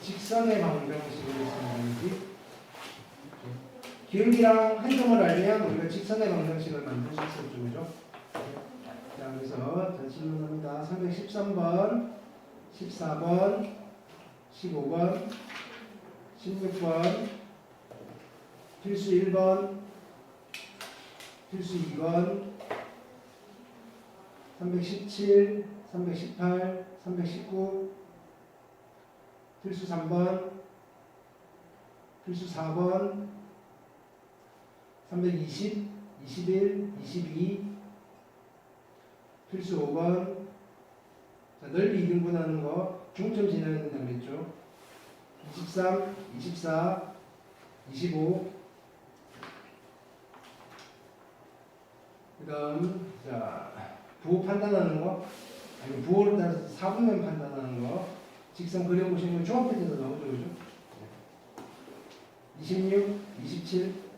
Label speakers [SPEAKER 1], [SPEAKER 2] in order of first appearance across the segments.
[SPEAKER 1] 직선의 방정식으로 있습니다. 기울기랑 한 점을 알면 우리가 직선의 방정식을 만들 수 있었죠, 그죠? 자, 그래서 다시 질문합니다. 313번, 14번, 15번, 16번, 필수 1번, 필수 2번, 317, 318, 319, 필수 3번, 필수 4번, 320, 21, 22, 필수 5번. 자, 넓이 2등분하는 거 중점 지나야 된다고 그랬죠. 23, 24, 25. 그 다음, 자, 부호 판단하는 거, 아니, 부호를 따라서 사분면 판단하는 거, 직선 그려보시는 거 종합해서 나오죠, 그죠? 26, 27.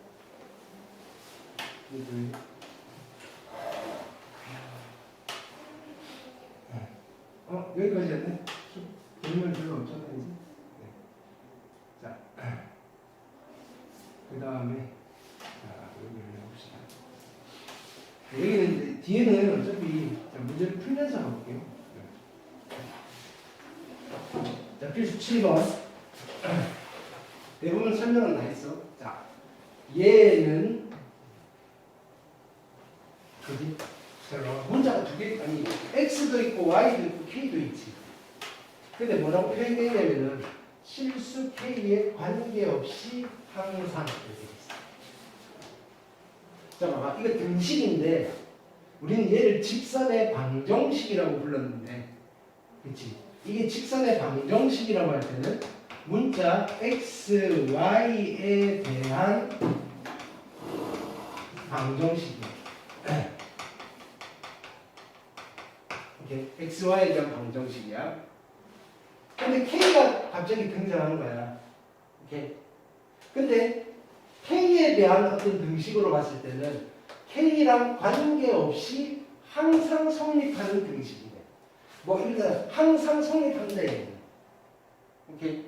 [SPEAKER 1] 여기까지였네. 질문 별로 없잖아요, 이제. 네. 자, 그 다음에, 자, 여기를 해봅시다. 여기는 이제 뒤에는 어차피 문제를 풀면서 가볼게요. 자, 필수 7번. 대부분 설명은 다 했어. 자, 얘는 그지? 자, 문자가 두 개, 아니 x도 있고 y도 있고 k도 있지. 근데 뭐라고 표현되냐면은 실수 k에 관계없이 항상 이렇게 있어. 자, 봐봐, 이거 등식인데 우리는 얘를 직선의 방정식이라고 불렀는데, 그렇지? 이게 직선의 방정식이라고 할 때는 문자 x, y에 대한 방정식이야. 오케이. x, y에 대한 방정식이야. 근데 k가 갑자기 등장하는 거야. 오케이. 근데 k에 대한 어떤 등식으로 봤을 때는 k랑 관계없이 항상 성립하는 등식이네. 뭐 일단 항상 성립한다 얘기는. 오케이.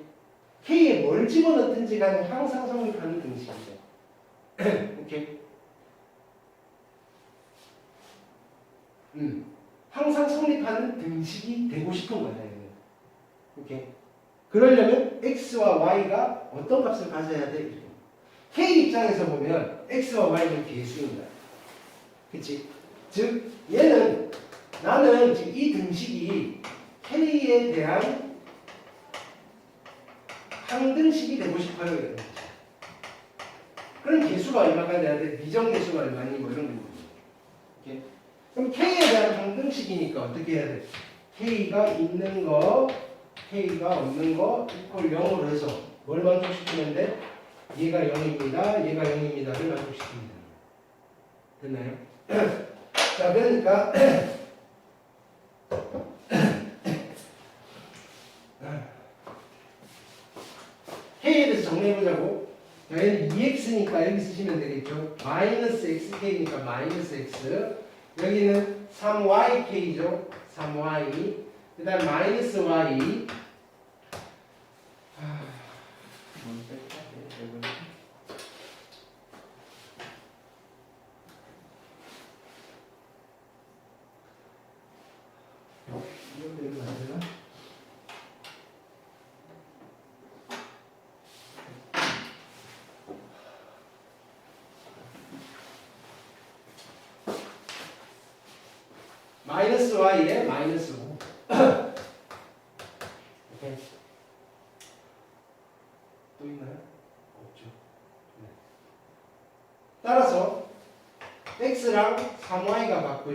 [SPEAKER 1] k에 뭘 집어넣든지 간에 항상 성립하는 등식이네. 오케이. 항상 성립하는 등식이 되고 싶은 거야, 얘는. 오케이. 그러려면 x와 y가 어떤 값을 가져야 돼? 이렇게. k 입장에서 보면 x와 y는 계수인 거야. 그치? 즉, 얘는 나는 지금 이 등식이 k에 대한 항등식이 되고 싶어요. 그럼 계수가 얼마가 돼야 돼? 비정계수가 얼마니? 뭐 이런 거. 오케이? 그럼 k에 대한 항등식이니까 어떻게 해야 돼? k가 있는 거, k가 없는 거 이퀄 0으로 해서 뭘 만족시키면 돼? 얘가 0입니다. 얘가 0입니다를 만족시킵니다. 됐나요? 자, 그러니까 k에 대해서 정리해보자고. 자, 얘는 2x니까 여기 쓰시면 되겠죠. 마이너스 xk니까 마이너스 x. 여기는 3yk죠. 3y. 그 다음 마이너스 y. 마이너스 y에 마이너스 5. 오케이. 또 있나요? 없죠. 네. 따라서 x랑 3y가 같고요.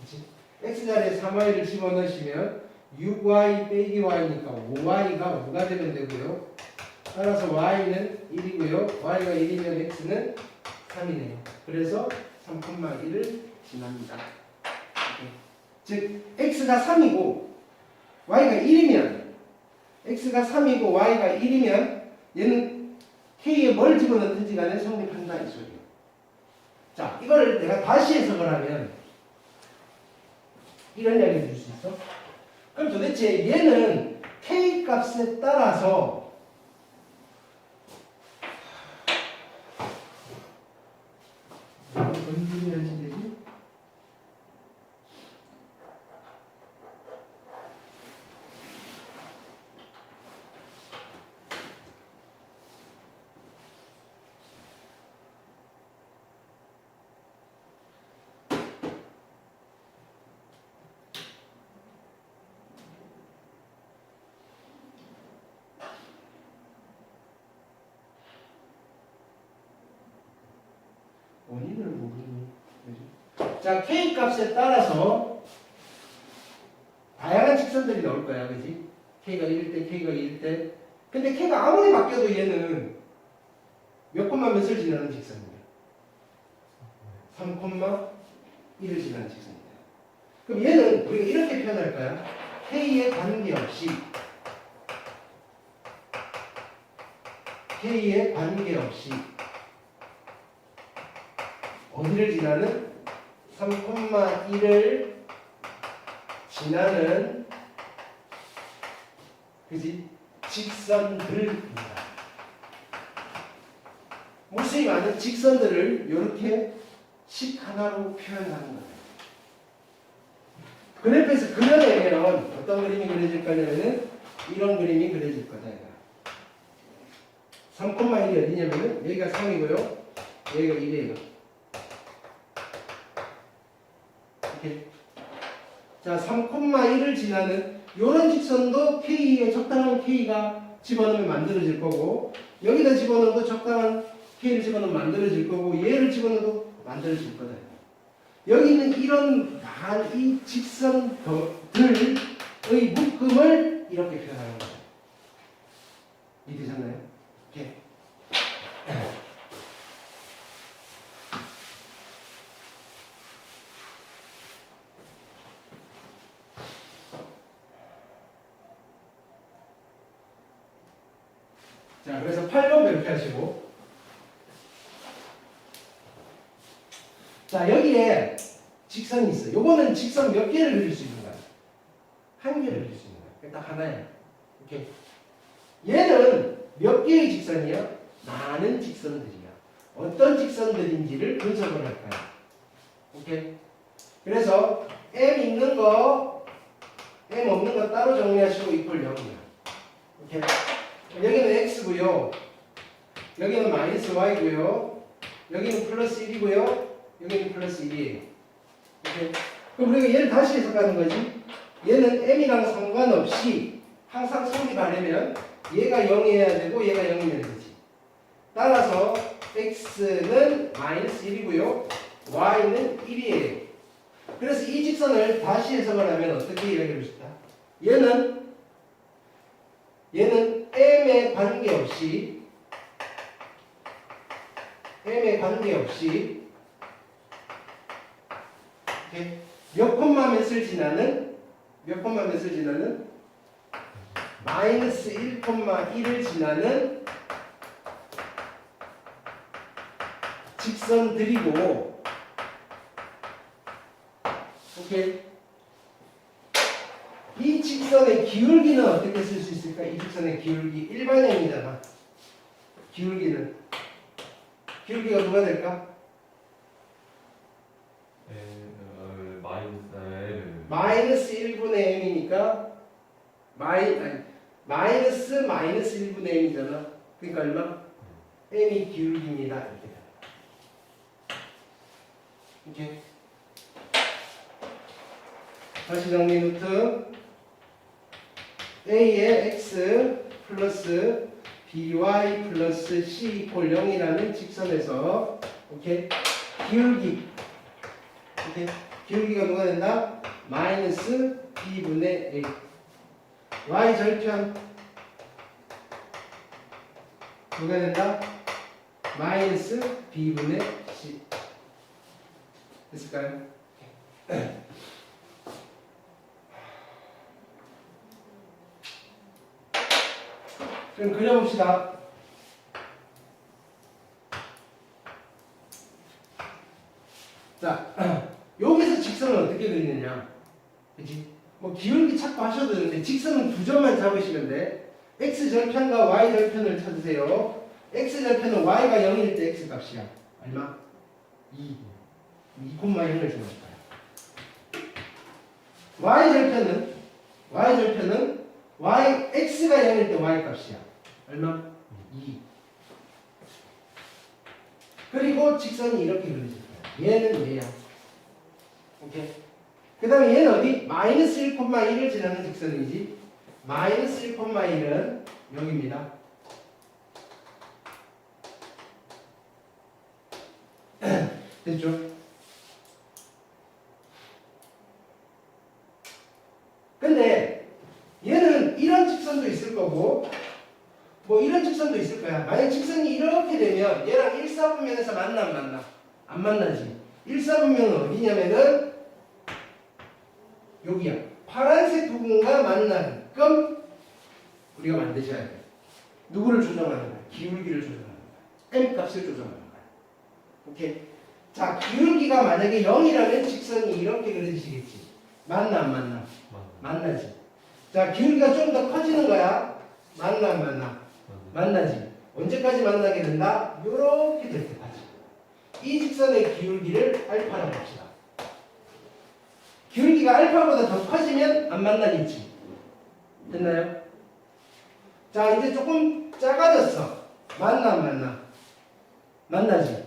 [SPEAKER 1] 그치? x 자리에 3y를 집어넣으시면 6y 빼기 y니까 5y가 5가 되면 되고요. 따라서 y는 1이고요. y가 1이면 x는 3이네요. 그래서 3,1을 지납니다. 즉 x가 3이고 y가 1이면 x가 3이고 y가 1이면 얘는 k에 뭘 집어넣든지 간에 성립한다 이 소리예요. 자, 이거를 내가 다시 해석을 하면 이런 이야기를 줄 수 있어? 그럼 도대체 얘는 k 값에 따라서 뭔 소리 하지 되지? 원인을 모르니. 자, K 값에 따라서 다양한 직선들이 나올 거야, 그지? K가 1일 때, K가 2일 때. 근데 K가 아무리 바뀌어도 얘는 몇 콤마 몇을 지나는 직선이야? 3,1을 지나는 직선이야. 그럼 얘는 우리가 이렇게 표현할 거야. K에 관계없이 K에 관계없이 어디를 지나는? 3,1을 지나는 그지? 직선들입니다. 무수히 많은 직선들을 이렇게 식 하나로 표현하는 거예요. 그래프에서 그려내면 어떤 그림이 그려질 거냐면은 이런 그림이 그려질 거다. 3,1이 어디냐면은 여기가 3이고요. 여기가 1이에요. 이렇게. 자, 3,1을 지나는 이런 직선도 K에 적당한 K가 집어넣으면 만들어질 거고, 여기다 집어넣어도 적당한 K를 집어넣으면 만들어질 거고, 얘를 집어넣어도 만들어질 거다. 여기 있는 이런 이 직선들의 묶음을 이렇게 표현하는 거예요. 이해되셨나요? 이렇게. 자, 그래서 8번 이렇게 하시고, 자, 여기에 직선이 있어. 요거는 직선 몇 개를 그릴 수 있는 거야? 한 개를 그릴 수 있는 거야. 딱 하나야. 이렇게. 얘는 몇 개의 직선이야? 많은 직선들이야. 어떤 직선들인지를 분석을 할 거야. 오케이? 그래서 M 있는 거, M 없는 거 따로 정리하시고 이퀄 0이야. 오케이? 여기는 x고요. 여기는 마이너스 y고요. 여기는 플러스 1이고요. 여기는 플러스 1이에요. 오케이? 그럼 우리가 얘를 다시 해석하는 거지. 얘는 m이랑 상관없이 항상 성립하려면 얘가 0이어야 되고 얘가 0이어야 되지. 따라서 x는 마이너스 1이고요. y는 1이에요. 그래서 이 직선을 다시 해석을 하면 어떻게 이야기할 수 있다? 얘는 m에 관계없이 이렇게 몇 콤마 몇을 지나는 마이너스 1,1을 지나는 직선들이고, 오케이? 이 직선의 기울기는 어떻게 쓸 수 있을까? 이 직선의 기울기 일반형이잖아. 기울기가 누가 될까? 마이너스 1분의 m이니까 마이너스 1분의 m이잖아. 그러니까 얼마? m이 기울기입니다. 이렇게. 오케이. 다시 정리 노트. a의 x 플러스 by 플러스 c 이퀄 0이라는 직선에서, 오케이, 기울기, 오케이, 기울기가 누가 된다? 마이너스 b분의 a. y 절편 누가 된다? 마이너스 b분의 c. 됐을까요? 그럼 그려봅시다. 자, 여기서 직선을 어떻게 그리느냐? 그치? 뭐 기울기 찾고 하셔도 되는데 직선은 두 점만 잡으시면 돼. x절편과 y절편을 찾으세요. x절편은 y가 0일 때 x값이야. 얼마? 2. 2,0을 주니까. y절편은 x가 0일 때 y값이야. 얼마? 2. 그리고 직선이 이렇게 그려질 거야. 얘는 얘야. 오케이? 그 다음에 얘는 어디? 마이너스 1,1을 지나는 직선이지. 마이너스 1,1은 여기입니다. 됐죠? 근데 얘는 이런 직선도 있을 거고 뭐 이런 직선도 있을 거야. 만약 직선이 이렇게 되면 얘랑 1사분면에서 만나 안 만나? 안 만나지. 1사분면은 어디냐면은 여기야. 파란색 부분과 만나는 끔 우리가 만드셔야 돼. 누구를 조정하는 거야? 기울기를 조정하는 거야. m 값을 조정하는 거야. 오케이. 자, 기울기가 만약에 0이라면 직선이 이렇게 그려지시겠지. 만나 안 만나? 만나지. 자, 기울기가 좀 더 커지는 거야. 만나 안 만나? 만나지. 언제까지 만나게 된다? 요렇게 될 때까지. 이 직선의 기울기를 알파라고 합시다. 기울기가 알파보다 더 커지면 안 만나겠지. 됐나요? 자, 이제 조금 작아졌어. 만나 안 만나? 만나지.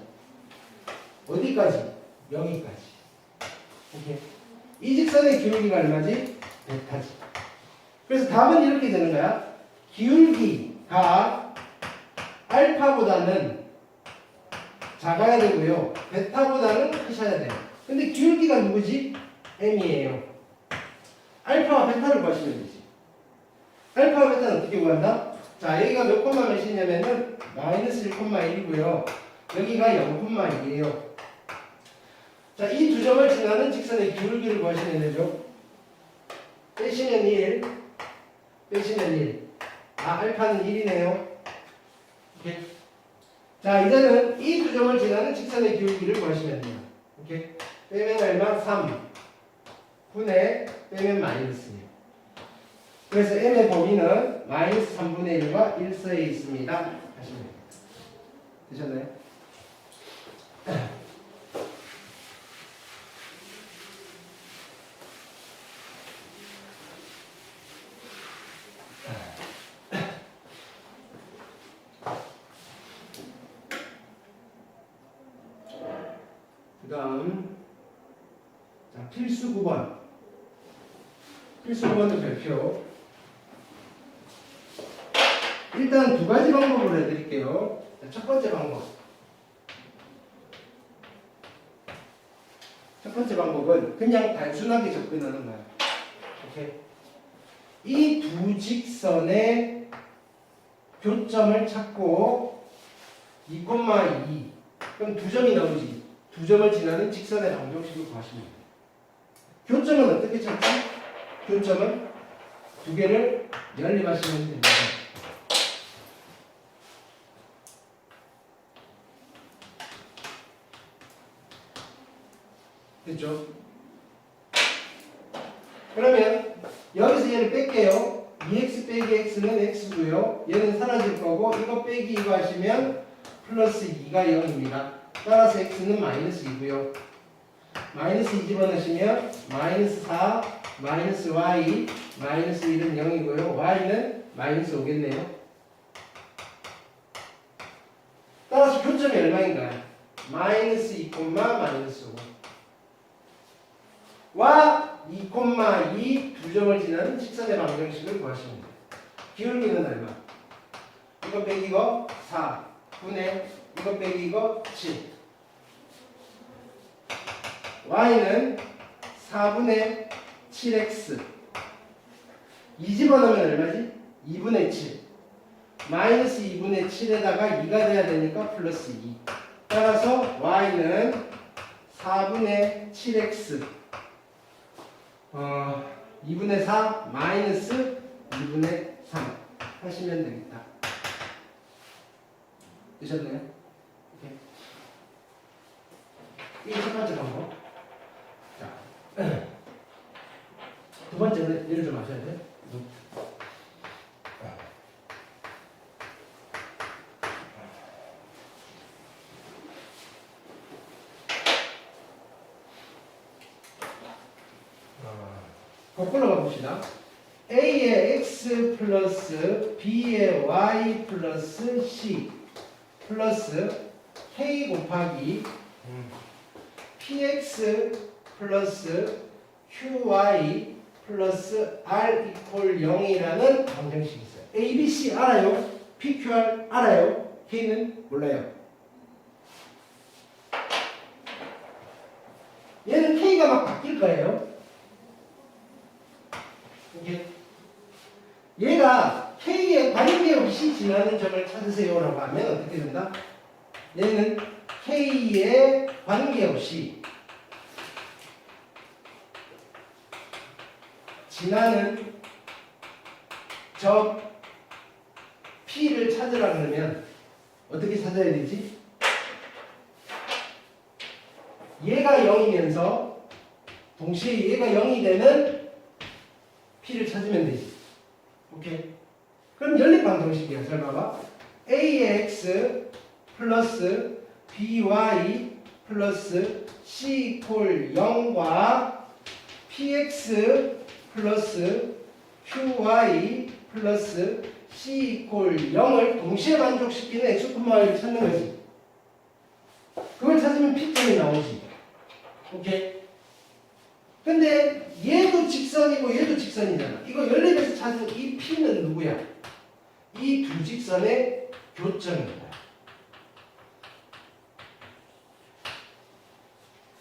[SPEAKER 1] 어디까지? 여기까지. 오케이. 이 직선의 기울기가 얼마지? 100까지. 그래서 답은 이렇게 되는 거야. 기울기가 알파보다는 작아야 되고요. 베타보다는 크셔야 돼요. 근데 기울기가 누구지? m이에요. 알파와 베타를 구하시면 되지. 알파와 베타는 어떻게 구한다? 자, 여기가 몇 콤마 몇이냐면은 마이너스 1,1이고요. 여기가 0,2예요. 자, 이 두 점을 지나는 직선의 기울기를 구하시면 되죠. 빼시면 1, 빼시면 1. 아, 알파는 1이네요. 오케이. 자, 이제는 이 두 점을 지나는 직선의 기울기를 구하시면 돼요. 오케이. 빼면 얼마? 3. 분의 빼면 마이너스 1. 그래서 m의 범위는 마이너스 3분의 1과 1서에 있습니다. 하시면 됩니다. 되셨나요? 그 다음 자, 필수 9번. 필수 9번도 별표. 일단 두 가지 방법으로 해드릴게요. 첫 번째 방법. 첫 번째 방법은 그냥 단순하게 접근하는 거야. 오케이. 이 두 직선의 교점을 찾고 2,2. 그럼 두 점이 나오지. 두 점을 지나는 직선의 방정식을 구하시면 돼요. 교점은 어떻게 찾지? 교점은 두 개를 연립하시면 됩니다. 됐죠? 그러면 여기서 얘를 뺄게요. 2x 빼기 x는 x고요. 얘는 사라질 거고 이거 빼기 이거 하시면 플러스 2가 0입니다. 따라서 x는 마이너스 2고요. 마이너스 2 집어넣으시면 마이너스 4, 마이너스 y, 마이너스 1은 0이고요. y는 마이너스 5겠네요. 따라서 교점이 얼마인가요? 마이너스 2, 마이너스 5. 와 2,2 두 점을 지나는 직선의 방정식을 구하시면 돼요. 기울기는 얼마? 이거 빼기 이거 4 분의 이거 빼기 이거 7. y는 4분의 7x. 2 집어넣으면 얼마지? 2분의 7. 마이너스 2분의 7에다가 2가 돼야 되니까 플러스 2. 따라서 y는 4분의 7x 2분의 4 마이너스 2분의 3 하시면 되겠다. 되셨나요? 오케이. 이게 첫 번째 방법. 자, 두 번째는 얘를 좀 아셔야 돼요. 거꾸로 가봅시다. A의 x 플러스 B의 y 플러스 c 플러스 k 곱하기 px 플러스 qy 플러스 r 이퀄 0이라는 방정식이 있어요. A, B, C 알아요? P, Q, R 알아요? K는 몰라요. 얘는 K가 막 바뀔 거예요. 이게 얘가 K에 관계없이 지나는 점을 찾으세요라고 하면 어떻게 된다? 얘는 K에 관계없이 지나는 점 P를 찾으라 그러면 어떻게 찾아야 되지? 얘가 0이면서 동시에 얘가 0이 되는 P를 찾으면 되지. 오케이? 그럼 연립 방정식이야. 잘 봐봐. AX 플러스 BY 플러스 C 이퀄 0과 PX 플러스 QY 플러스 C 이퀄 0을 동시에 만족시키는 X, Y를 찾는 거지. 그걸 찾으면 P점이 나오지. 오케이? 근데 얘도 직선이고 얘도 직선이잖아. 이거 연립에서 찾은 이 P는 누구야? 이 두 직선의 교점입니다.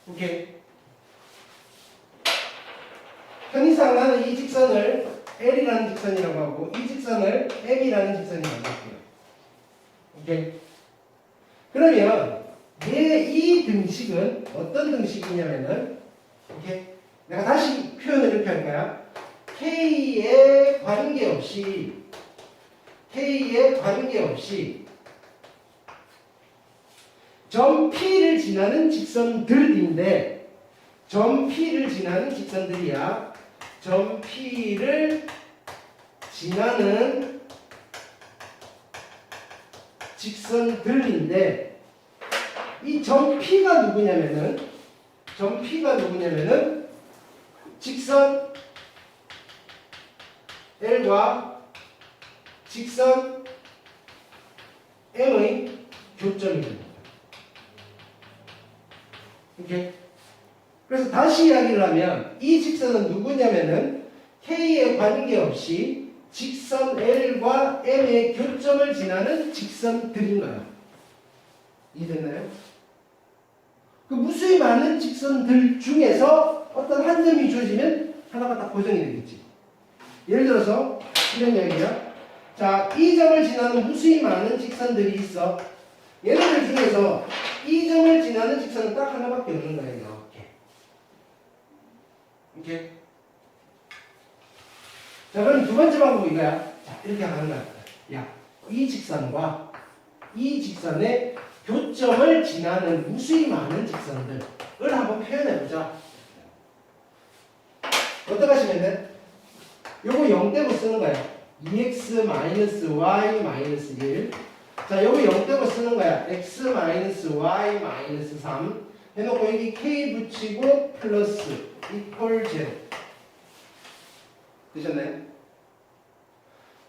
[SPEAKER 1] 오케이? 편의상 나는 이 직선을 L이라는 직선이라고 하고 이 직선을 M이라는 직선이라고 할게요. 오케이? 그러면 이 등식은 어떤 등식이냐면은 오케이? 내가 다시 표현을 이렇게 할 거야. K에 관계없이 점 P를 지나는 직선들인데 점 P를 지나는 직선들이야. 점 P를 지나는 직선들인데 이 점 P가 누구냐면은 직선 L과 직선 M의 교점입니다. 오케이? 그래서 다시 이야기를 하면 이 직선은 누구냐면은 K에 관계없이 직선 L과 M의 교점을 지나는 직선들인 거예요. 이해됐나요? 그 무수히 많은 직선들 중에서 어떤 한 점이 주어지면 하나가 딱 고정이 되겠지. 예를 들어서 이런 이야기야. 자, 이 점을 지나는 무수히 많은 직선들이 있어. 얘네들 중에서 이 점을 지나는 직선은 딱 하나밖에 없는 거예요. 이렇게. 오케이? 자, 그럼 두 번째 방법이 이거야. 자, 이렇게 하는 거야. 야, 이 직선과 이 직선의 교점을 지나는 무수히 많은 직선들을 한번 표현해보자. 어떻게 하시면 돼? 요거 0 떼고 쓰는 거야. 2x-y-1. 자, 요거 0 떼고 쓰는 거야. x-y-3 해놓고 여기 k 붙이고 플러스 이퀄 0. 되셨나요?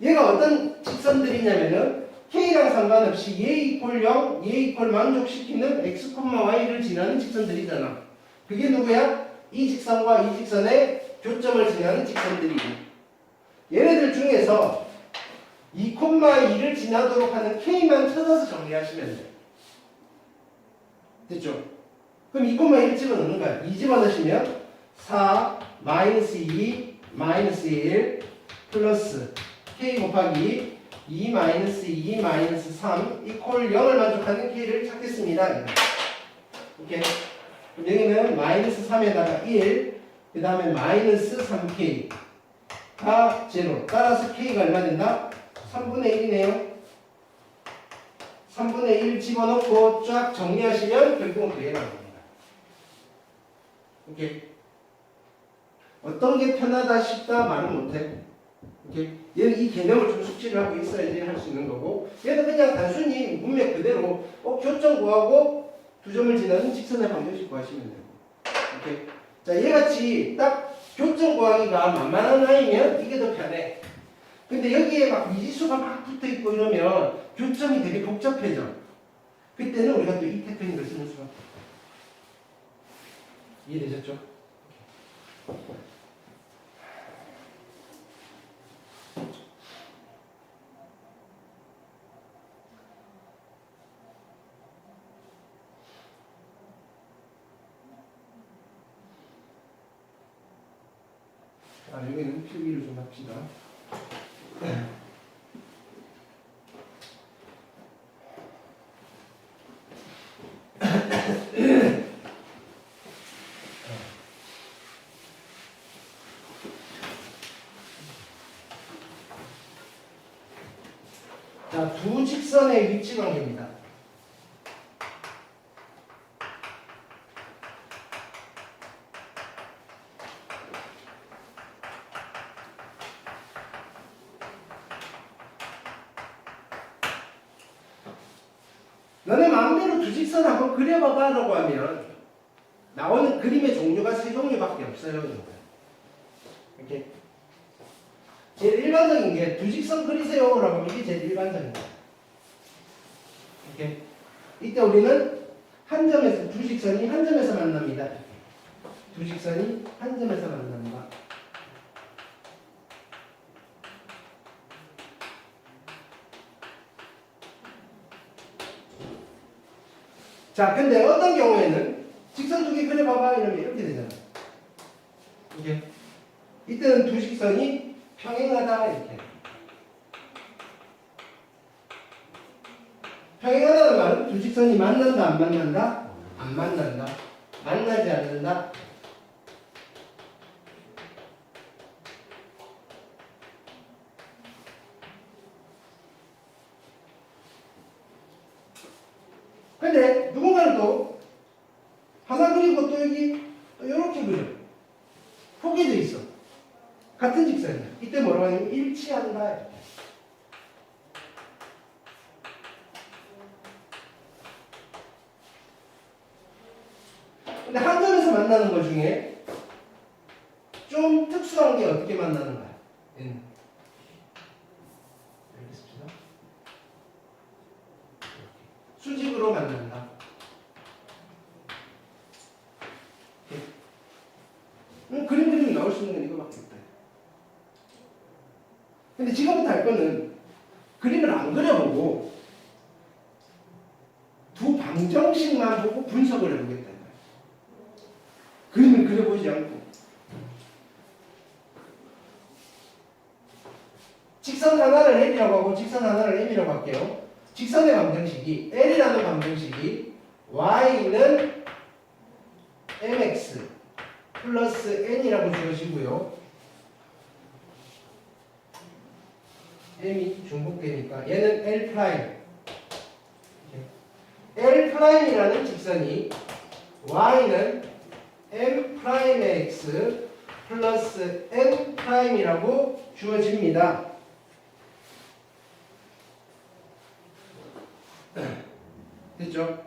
[SPEAKER 1] 얘가 어떤 직선들이냐면은 K랑 상관없이 얘 이퀄 0, 얘 이퀄 만족시키는 x, y를 지나는 직선들이잖아. 그게 누구야? 이 직선과 이 직선의 교점을 지나는 직선들이고 얘네들 중에서 2, 2를 지나도록 하는 K만 찾아서 정리하시면 돼. 됐죠? 그럼 2, 2를 집어넣는 거야. 2 집어넣으시면 4, 마이너스 2, 마이너스 1 플러스 K 곱하기 2 마이너스 2 마이너스 3 이퀄 0을 만족하는 K를 찾겠습니다. 오케이. 그럼 여기는 마이너스 3에다가 1, 그 다음에 마이너스 3K 다 제로. 따라서 K가 얼마 된다? 3분의 1이네요. 3분의 1 집어넣고 쫙 정리하시면 결국은 그게 나옵니다. 오케이. 어떤 게 편하다 싶다 말은 못해. 오케이. 얘는 이 개념을 좀 숙지를 하고 있어야지 할 수 있는 거고 얘는 그냥 단순히 문맥 그대로 교점 구하고 두 점을 지나는 직선의 방정식 구하시면 되고 오케이. 자, 얘같이 딱 교점 구하기가 만만한 아이면 이게 더 편해. 근데 여기에 막 미지수가 막 붙어 있고 이러면 교점이 되게 복잡해져. 그때는 우리가 또 이 테크닉을 쓰는 수밖에. 이해되셨죠? 여기는 필기를 좀 합시다. 자, 두 직선의 위치 관계입니다. 너네 마음대로 두 직선 한번 그려봐봐 라고 하면 나오는 그림의 종류가 세 종류밖에 없어요. 이렇게 제일 일반적인 게 두 직선 그리세요 라고 하면 이게 제일 일반적인 거예요. 이렇게 이때 우리는 한 점에서 두 직선이 한 점에서 만납니다. 두 직선이 한 점에서 만난다. 자, 근데 어떤 경우에는 직선 두 개 그려봐봐 이러면 이렇게 되잖아. 이게 이때는 두 직선이 평행하다 이렇게. 평행하다는 말은 두 직선이 만난다 안 만난다? 안 만난다. 만나지 않는다. 근데 누군가는 또 하나 그리고 또 여기 또 이렇게 그려. 포개져 있어. 같은 직선이야. 이때 뭐라고 하냐면 일치한다. 이렇게. 근데 한 점에서 만나는 것 중에 좀 특수한 게 어떻게 만나는 거야? 얘는. 알겠습니다. 수직으로 만난다. 그림 그림이 나올 수 있는 건 이거밖에 없다. 근데 지금부터 할 거는 그림을 안 그려보고 두 방정식만 보고 분석을 해보겠다는 거야. 그림을 그려보지 않고. 직선 하나를 L이라고 하고 직선 하나를 M이라고 할게요. 직선의 방정식이 L이라는 방정식이 Y는 MX 플러스 N이라고 주어지고요. M이 중복되니까 얘는 L 프라임. L 프라임이라는 직선이 Y는 M 프라임의 X 플러스 N 프라임이라고 주어집니다. 됐죠?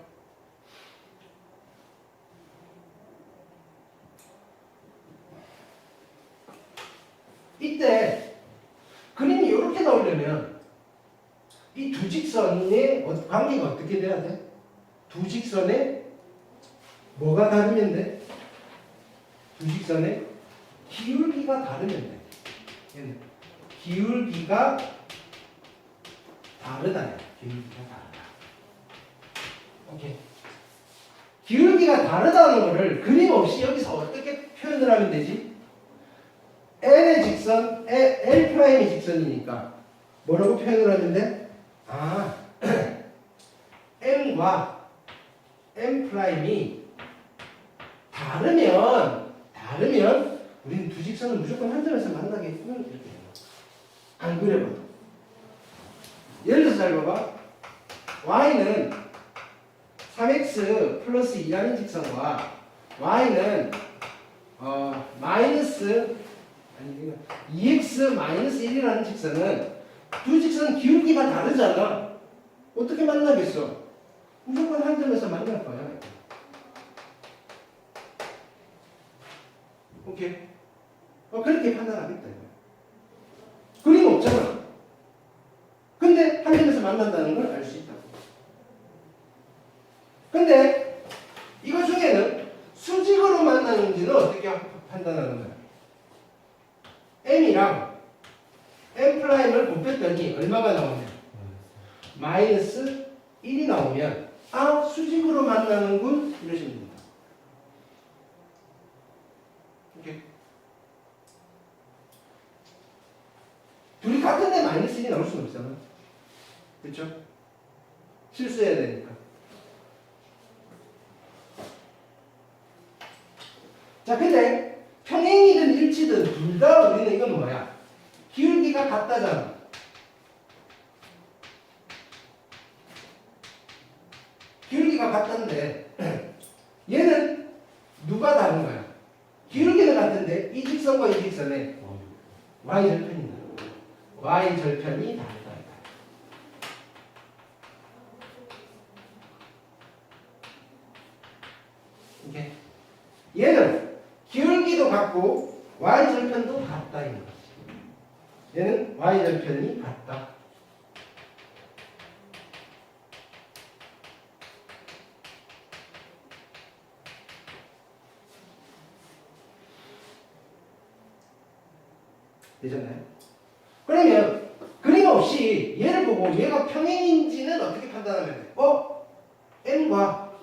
[SPEAKER 1] 이때 그림이 이렇게 나오려면 이 두 직선의 관계가 어떻게 돼야 돼? 두 직선의 뭐가 다르면 돼? 두 직선의 기울기가 다르면 돼. 얘는 기울기가 다르다. 기울기가 다르다. 오케이. 기울기가 다르다는 거를 그림 없이 여기서 어떻게 표현을 하면 되지? L의 직선, L 프라임의 직선이니까 뭐라고 표현을 하면 돼? 아, M과 M 프라임이 다르면 우리는 두 직선은 무조건 한 점에서 만나겠구나 이렇게 돼요. 안 그려봐도. 예를 들어서 잘 봐봐. Y는 3x 플러스 2라는 직선과 Y는 마이너스 2x 마이너스 1이라는 직선은 두 직선은 기울기가 다르잖아. 어떻게 만나겠어? 무조건 한 점에서 만날 거야. 오케이. 그렇게 판단하겠다. 그림 없잖아. 근데 한 점에서 만난다는 걸 알 수 있다고. 근데 이거 중에는 수직으로 만나는지는 어떻게 판단하는 거야? m이랑 m'을 곱했더니 얼마가 나오냐? 마이너스 1이 나오면 수직으로 만나는군 이러시면 됩니다. 오케이. 둘이 같은데 마이너스 1이 나올 수는 없잖아. 그렇죠? 실수해야 되니까. 자, 근데 평행이든 일치든 둘 다 우리는 이건 뭐야? 기울기가 같다잖아. 기울기가 같던데 얘는 누가 다른 거야? 기울기는 같은데 이 직선과 이 직선에 y절편이 다르다. y절편이 다르다. 이렇게 얘는 기울기도 같고 y절편도 같다 이거지. 얘는 y절편이 같다. 되잖아요? 그러면 그림 없이 얘를 보고 얘가 평행인지는 어떻게 판단하면 돼? m과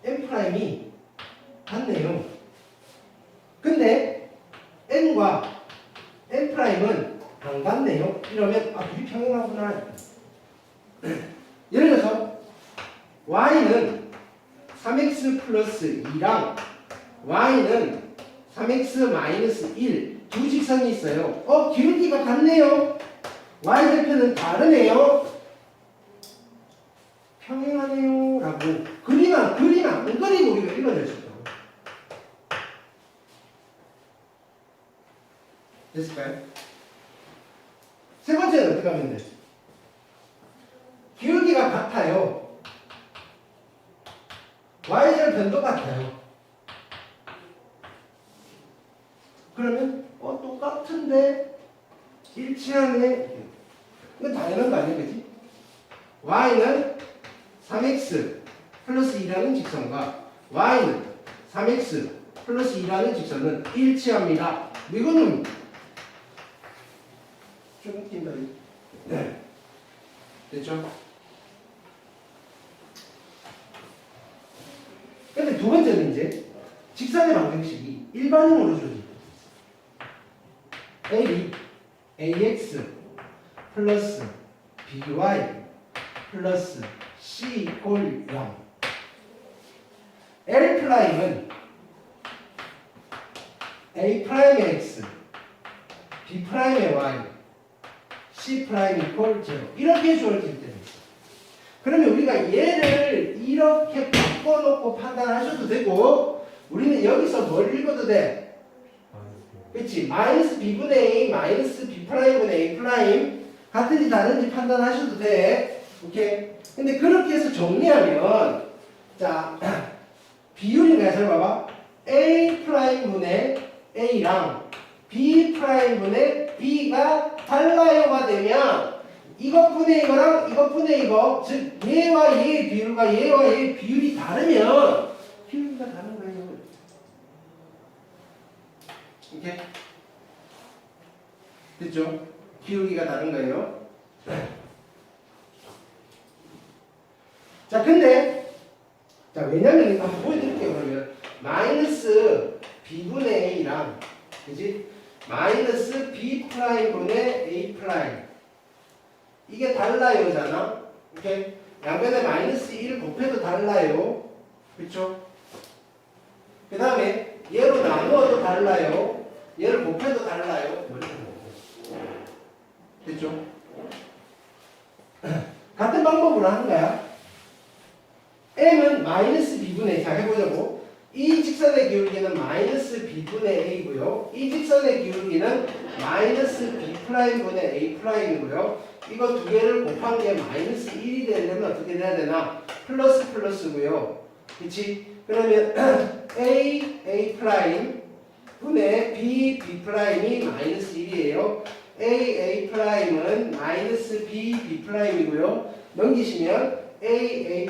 [SPEAKER 1] m'이 같네요. 근데 n과 m'은 안 같네요. 이러면 둘이 평행하구나. 예를 들어서 y는 3x 플러스 2랑 y는 3x 마이너스 1 두 직선이 있어요. 기울기가 같네요. y절편은 다르네요. 평행하네요. 라고 그림 안 그리고 우리가 읽어낼 수 있다고. 됐을까요? 세 번째는 어떻게 하면 돼? 기울기가 같아요. y절편도 같아요. 그러면 똑같은데 일치하네. 이건 당연한 거 아니야, 그치? y는 3x 플러스 2라는 직선과 y는 3x 플러스 2라는 직선은 일치합니다. 이거는 좀 웃긴다. 네. 됐죠? 근데 두 번째는 이제 직선의 방정식이 일반형으로 주어집니다. ax 플러스 by 플러스 c 꼴 0 L 프라임은 a 프라임의 x b 프라임의 y c 프라임 이퀄 0 이렇게 주어질 때가 있어. 그러면 우리가 얘를 이렇게 바꿔놓고 판단하셔도 되고 우리는 여기서 뭘 읽어도 돼? 그치? 마이너스 b분의 a 마이너스 b 프라임분의 a 프라임 같은지 다른지 판단하셔도 돼. 오케이? 근데 그렇게 해서 정리하면 자 비율인가요? 잘 봐봐. a 프라임분의 a랑 b 프라임분의 b가 달라요가 되면 이것분의 이거랑 이것분의 이거 즉 얘와 얘의 비율과 얘와 얘의 비율이 다르면 비율가 다른 거예요. 이렇게 됐죠? 기울기가 다른 거예요. 자, 근데 왜냐면 이거 한번 보여드릴게요. 그러면 마이너스 b분의 a랑 그지? 마이너스 b 프라임분의 a 프라임 이게 달라요잖아. 이렇게 양변에 마이너스 1 곱해도 달라요. 그렇죠? 그 다음에 얘로 나누어도 달라요. 얘를 곱해도 달라요. 됐죠? 같은 방법으로 하는 거야. m은 마이너스 b분의 자 해보자고. 이 직선의 기울기는 마이너스 b분의 a고요. 이 직선의 기울기는 마이너스 b 프라임분의 a 프라임이고요. 이거 두 개를 곱한 게 마이너스 1이 되려면 어떻게 돼야 되나? 플러스 플러스고요. 그치? 그러면 a 프라임 분의 B, B'이 마이너스 1이에요. A, A'은 마이너스 B, B'이고요. 넘기시면 A, A'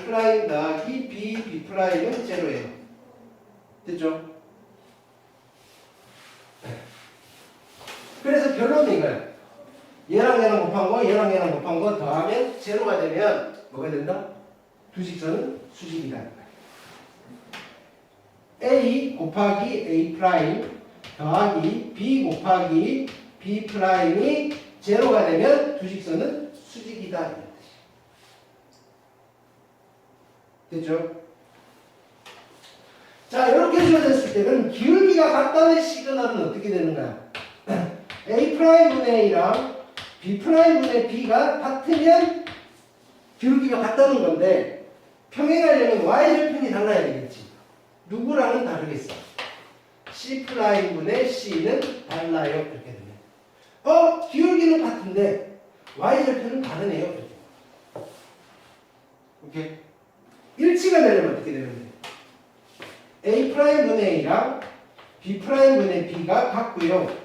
[SPEAKER 1] 더하기 B, B'은 제로예요. 됐죠? 그래서 결론은 이거야. 얘랑 얘랑 곱한 거, 얘랑 얘랑 곱한 거 더하면 제로가 되면 뭐가 된다? 두 직선은 수직이다. A 곱하기 A' 더하기 B 곱하기 B'이 제로가 되면 두 직선은 수직이다. 됐죠? 자, 이렇게 주어졌을 때 그럼 기울기가 같다는 시그널은 어떻게 되는 거야? A'분의 A랑 B'분의 B가 같으면 기울기가 같다는 건데 평행하려면 Y절편이 달라야 되겠지. 누구랑은 다르겠어. C'분의 C는 달라요. 이렇게 되면 기울기는 같은데 Y절편은 다르네요. 이렇게. 오케이? 일치가 되려면 어떻게 되면 돼? A'분의 A랑 B'분의 B가 같고요.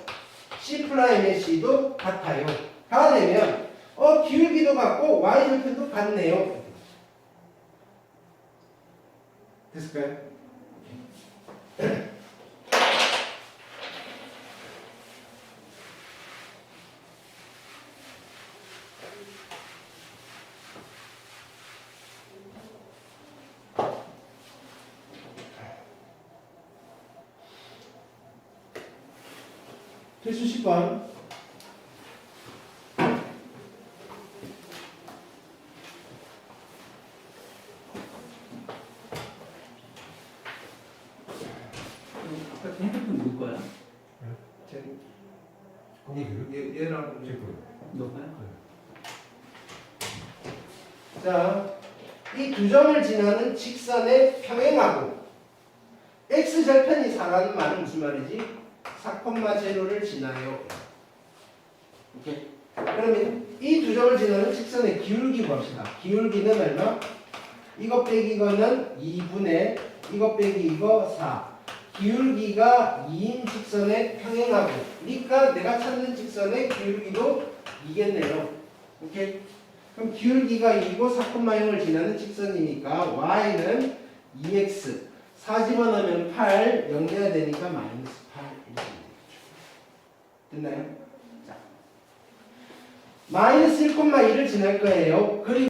[SPEAKER 1] C'의 C도 같아요. 가 되면 기울기도 같고 Y절편도 같네요. 됐을까요? 필수 10번.
[SPEAKER 2] 핸드폰 누구 거야?
[SPEAKER 1] 얘랑
[SPEAKER 2] 너 거야?
[SPEAKER 1] 자, 이 두 점을 지나는 직선의 평행하고 x절편이 4라는 말은 무슨 말이지? 4,0를 지나요. 오케이. 그러면 이 두 점을 지나는 직선의 기울기 봅시다. 기울기는 얼마? 이거 빼기 이거는 2분의 이거 빼기 이거 4. 기울기가 2인 직선에 평행하고 그러니까 내가 찾는 직선의 기울기도 2겠네요. 오케이? 그럼 기울기가 2고 4,0을 지나는 직선이니까 y는 2x 4 집어넣으면 8 0내야 되니까 마이너스 8 이렇게 되겠죠. 됐나요? 자, 마이너스 1,2를 지날 거예요. 그리고